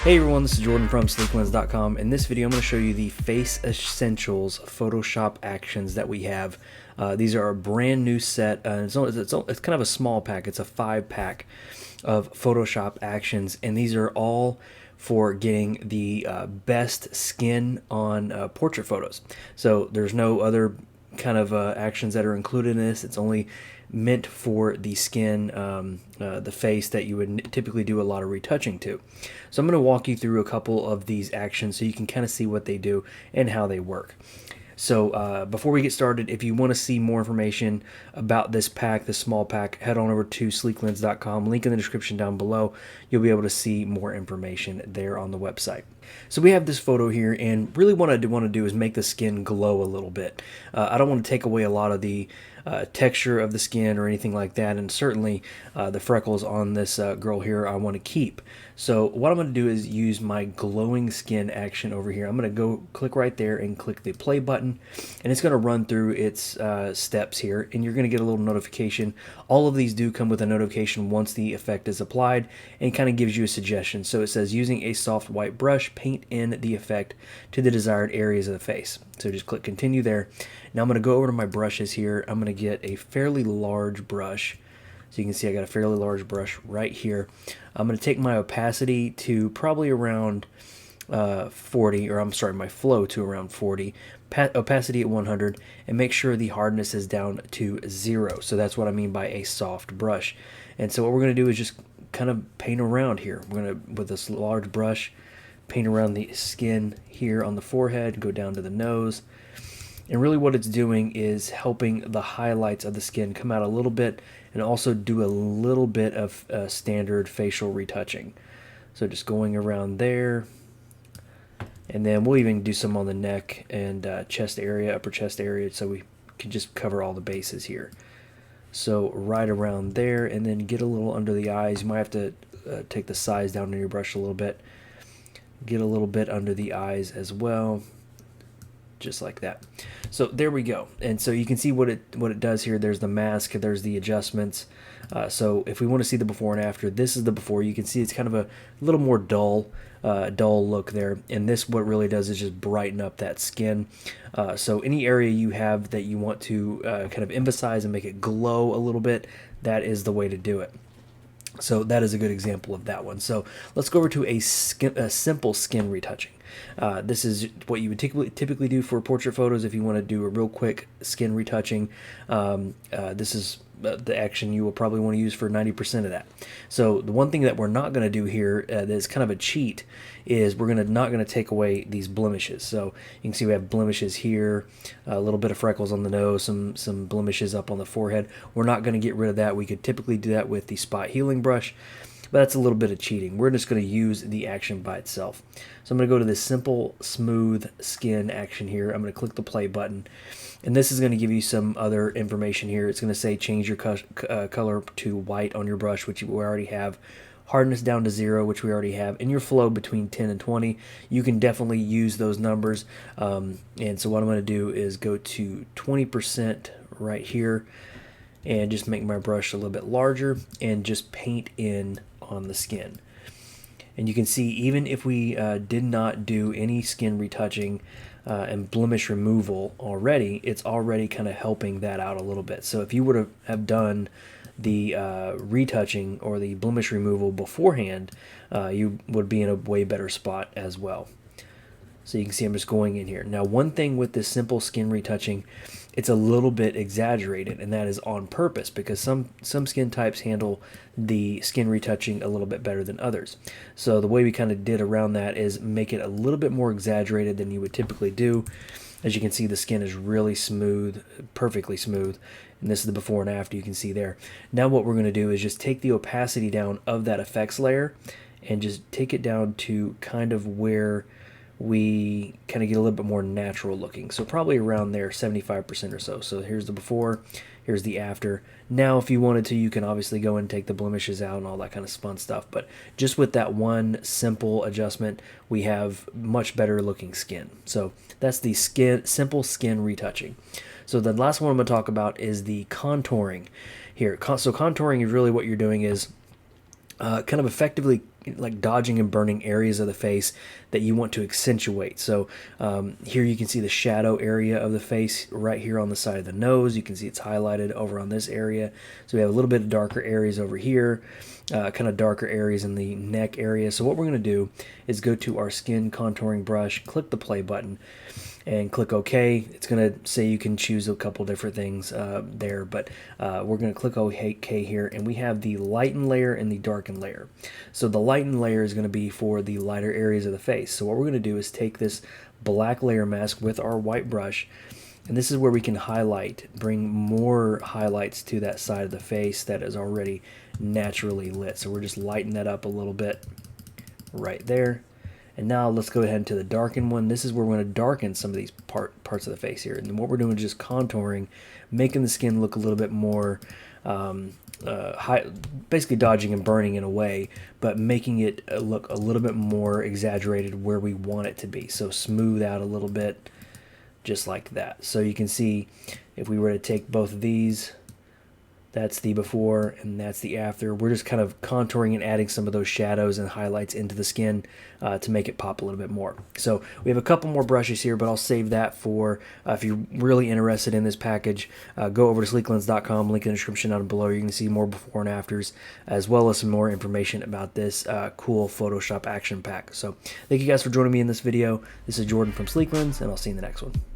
Hey everyone, this is Jordan from Sleeklens.com. In this video, I'm going to show you the Face Essentials Photoshop actions that we have. These are a brand new set. It's kind of a small pack. It's a 5-pack of Photoshop actions, and these are all for getting the best skin on portrait photos. So there's no other kind of actions that are included in this. It's only meant for the skin, the face that you would typically do a lot of retouching to. So I'm going to walk you through a couple of these actions so you can kind of see what they do and how they work. So before we get started, if you want to see more information about this pack, this small pack, head on over to sleeklens.com. Link in the description down below. You'll be able to see more information there on the website. So we have this photo here, and really what I want to do is make the skin glow a little bit. I don't want to take away a lot of the texture of the skin or anything like that, and certainly the freckles on this girl here I want to keep. So what I'm going to do is use my glowing skin action over here. I'm going to go click right there and click the play button, and it's going to run through its steps here, and you're going to get a little notification. All of these do come with a notification once the effect is applied, and kind of gives you a suggestion. So it says using a soft white brush, paint in the effect to the desired areas of the face. So just click continue there. Now I'm going to go over to my brushes here. I'm going to get a fairly large brush. So you can see I got a fairly large brush right here. I'm going to take my opacity to probably around 40, or I'm sorry, my flow to around 40, opacity at 100, and make sure the hardness is down to 0. So that's what I mean by a soft brush. And so what we're going to do is just kind of paint around here. We're going to, with this large brush, paint around the skin here on the forehead, go down to the nose. And really what it's doing is helping the highlights of the skin come out a little bit, and also do a little bit of standard facial retouching. So just going around there, and then we'll even do some on the neck and chest area, upper chest area, so we can just cover all the bases here. So right around there, and then get a little under the eyes. You might have to take the size down on your brush a little bit. Get a little bit under the eyes as well, just like that. So there we go. And so you can see what it does here. There's the mask, there's the adjustments. So if we want to see the before and after, this is the before. You can see it's kind of a little more dull look there, and this what really does is just brighten up that skin. So any area you have that you want to kind of emphasize and make it glow a little bit, that is the way to do it. So that is a good example of that one. So let's go over to a simple skin retouching. This is what you would typically do for portrait photos if you want to do a real quick skin retouching. This is the action you will probably want to use for 90% of that. So the one thing that we're not going to do here that is kind of a cheat is we're not going to take away these blemishes. So you can see we have blemishes here, a little bit of freckles on the nose, some blemishes up on the forehead. We're not going to get rid of that. We could typically do that with the spot healing brush, but that's a little bit of cheating. We're just going to use the action by itself. So I'm going to go to this simple smooth skin action here. I'm going to click the play button, and this is going to give you some other information here. It's going to say change your color to white on your brush, which we already have. Hardness down to 0, which we already have. And your flow between 10 and 20. You can definitely use those numbers. And so what I'm going to do is go to 20% right here, and just make my brush a little bit larger and just paint in on the skin. And you can see even if we did not do any skin retouching and blemish removal already, it's already kind of helping that out a little bit. So if you would have done the retouching or the blemish removal beforehand, you would be in a way better spot as well. So you can see I'm just going in here. Now one thing with this simple skin retouching, it's a little bit exaggerated, and that is on purpose because some skin types handle the skin retouching a little bit better than others. So the way we kind of did around that is make it a little bit more exaggerated than you would typically do. As you can see, the skin is really smooth, perfectly smooth, and this is the before and after you can see there. Now what we're going to do is just take the opacity down of that effects layer and just take it down to kind of where we kind of get a little bit more natural looking. So probably around there, 75% or so. So here's the before, here's the after. Now if you wanted to, you can obviously go and take the blemishes out and all that kind of fun stuff. But just with that one simple adjustment, we have much better looking skin. So that's the simple skin retouching. So the last one I'm going to talk about is the contouring here. So contouring is really what you're doing is kind of effectively like dodging and burning areas of the face that you want to accentuate. So here you can see the shadow area of the face right here on the side of the nose. You can see it's highlighted over on this area. So we have a little bit of darker areas over here, kind of darker areas in the neck area. So what we're going to do is go to our skin contouring brush, click the play button, and click OK. It's going to say you can choose a couple different things there, but we're going to click OK here, and we have the lighten layer and the darken layer. So the lighten layer is going to be for the lighter areas of the face. So what we're going to do is take this black layer mask with our white brush, and this is where we can highlight, bring more highlights to that side of the face that is already naturally lit. So we're just lighten that up a little bit right there. And now let's go ahead to the darken one. This is where we're going to darken some of these parts of the face here. And what we're doing is just contouring, making the skin look a little bit more, basically dodging and burning in a way, but making it look a little bit more exaggerated where we want it to be. So smooth out a little bit, just like that. So you can see if we were to take both of these, that's the before and that's the after. We're just kind of contouring and adding some of those shadows and highlights into the skin to make it pop a little bit more. So we have a couple more brushes here, but I'll save that for if you're really interested in this package. Go over to sleeklens.com, link in the description down below. You can see more before and afters, as well as some more information about this cool Photoshop action pack. So thank you guys for joining me in this video. This is Jordan from Sleeklens, and I'll see you in the next one.